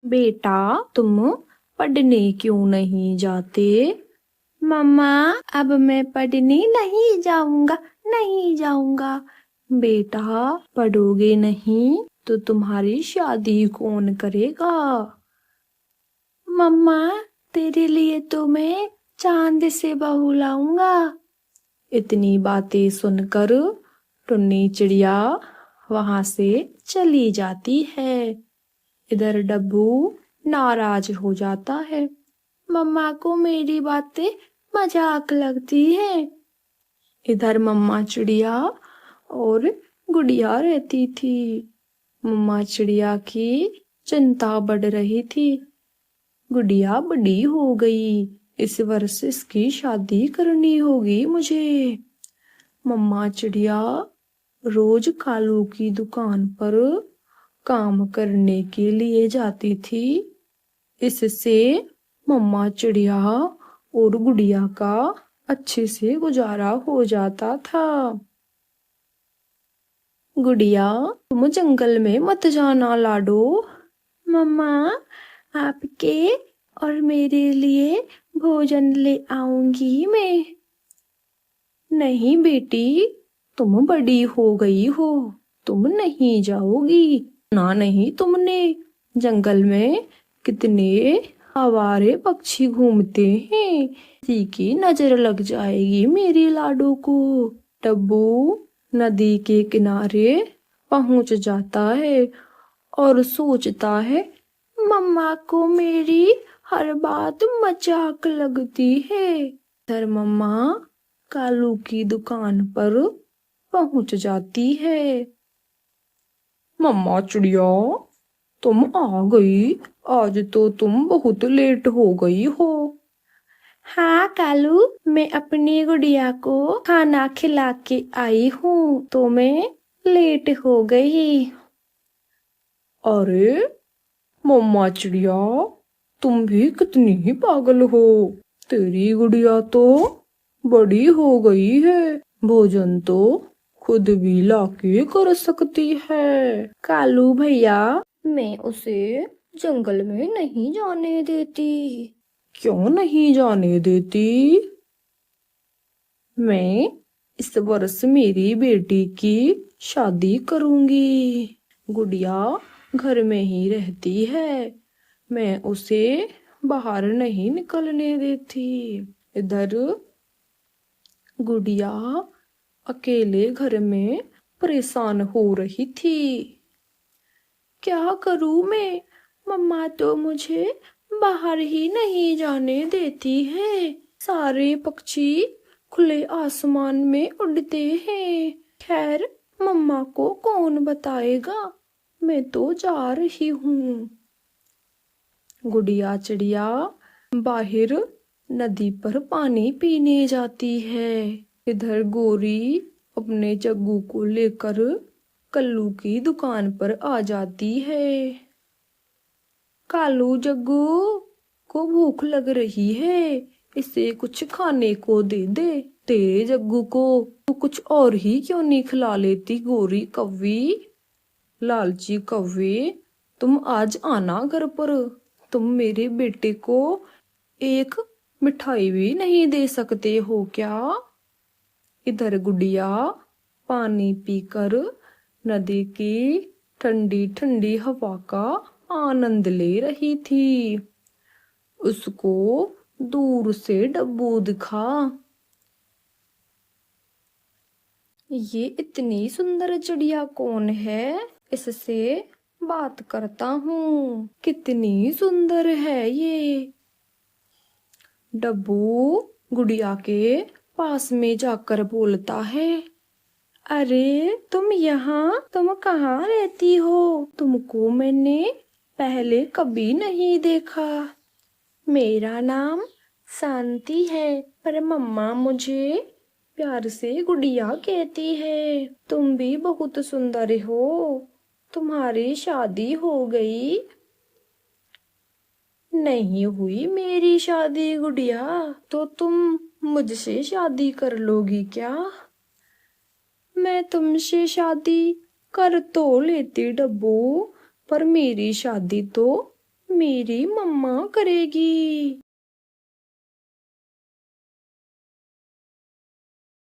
बेटा, तुम पढ़ने क्यों नहीं जाते? मम्मा, अब मैं पढ़ने नहीं जाऊंगा, नहीं जाऊंगा। बेटा, पढ़ोगे नहीं तो तुम्हारी शादी कौन करेगा? मम्मा, तेरे लिए तो मैं चांद से बहू लाऊंगा। इतनी बातें सुनकर टुन्नी चिड़िया वहां से चली जाती है। इधर डब्बू नाराज हो जाता है। मम्मा को मेरी बातें मजाक लगती है। इधर मम्मा चिड़िया और गुड़िया रहती थी। मम्मा चिड़िया की चिंता बढ़ रही थी। गुड़िया बड़ी हो गई, इस वर्ष इसकी शादी करनी होगी मुझे। मम्मा चिड़िया रोज कालू की दुकान पर काम करने के लिए जाती थी। इससे मम्मा चिड़िया और गुड़िया का अच्छे से गुजारा हो जाता था। गुड़िया, तुम जंगल में मत जाना लाडो। मम्मा, आपके और मेरे लिए भोजन ले आऊंगी मैं। नहीं बेटी, तुम बड़ी हो गई हो, तुम नहीं जाओगी। ना नहीं तुमने, जंगल में कितने आवारे पक्षी घूमते हैं, किसी की नजर लग जाएगी मेरी लाडो को। डब्बू नदी के किनारे पहुंच जाता है और सोचता है, मम्मा को मेरी हर बात मजाक लगती है। इधर मम्मा कालू की दुकान पर पहुंच जाती है। मम्मा चिड़िया, तुम आ गई। आज तो तुम बहुत लेट हो गई हो। हाँ कालू, मैं अपनी गुड़िया को खाना खिला के आई हूँ तो मैं लेट हो गई। अरे मम्मा चिड़िया, तुम भी कितनी ही पागल हो। तेरी गुड़िया तो बड़ी हो गई है, भोजन तो खुद भी लाके कर सकती है। कालू भैया, मैं उसे जंगल में नहीं जाने देती। क्यों नहीं जाने देती? मैं इस वर्ष मेरी बेटी की शादी करूंगी। गुड़िया घर में ही रहती है, मैं उसे बाहर नहीं निकलने देती। इधर गुड़िया अकेले घर में परेशान हो रही थी। क्या करूं मैं? मम्मा तो मुझे बाहर ही नहीं जाने देती है। सारे पक्षी खुले आसमान में उड़ते हैं। खैर, मम्मा को कौन बताएगा, मैं तो जा रही हूँ। गुड़िया चिड़िया बाहर नदी पर पानी पीने जाती है। इधर गोरी अपने जग्गू को लेकर कल्लू की दुकान पर आ जाती है। कालू, जग्गू को भूख लग रही है, इसे कुछ खाने को दे दे। तेरे जग्गू को तू कुछ और ही क्यों नहीं खिला लेती गोरी कव्वी? लालची कव्वे, तुम आज आना घर पर। तुम मेरे बेटे को एक मिठाई भी नहीं दे सकते हो क्या? इधर गुड़िया पानी पीकर नदी की ठंडी ठंडी हवा का आनंद ले रही थी। उसको दूर से डब्बू दिखा। ये इतनी सुंदर चिड़िया कौन है? इससे बात करता हूँ। कितनी सुंदर है ये। डब्बू गुड़िया के पास में जाकर बोलता है, अरे तुम कहाँ रहती हो? तुमको मैंने पहले कभी नहीं देखा। मेरा नाम शांति है, पर मम्मा मुझे प्यार से गुड़िया कहती है। तुम भी बहुत सुंदर हो। तुम्हारी शादी हो गई? नहीं हुई मेरी शादी गुड़िया, तो तुम मुझसे शादी कर लोगी क्या? मैं तुमसे शादी कर तो लेती डब्बू, पर मेरी शादी तो मेरी मम्मा करेगी।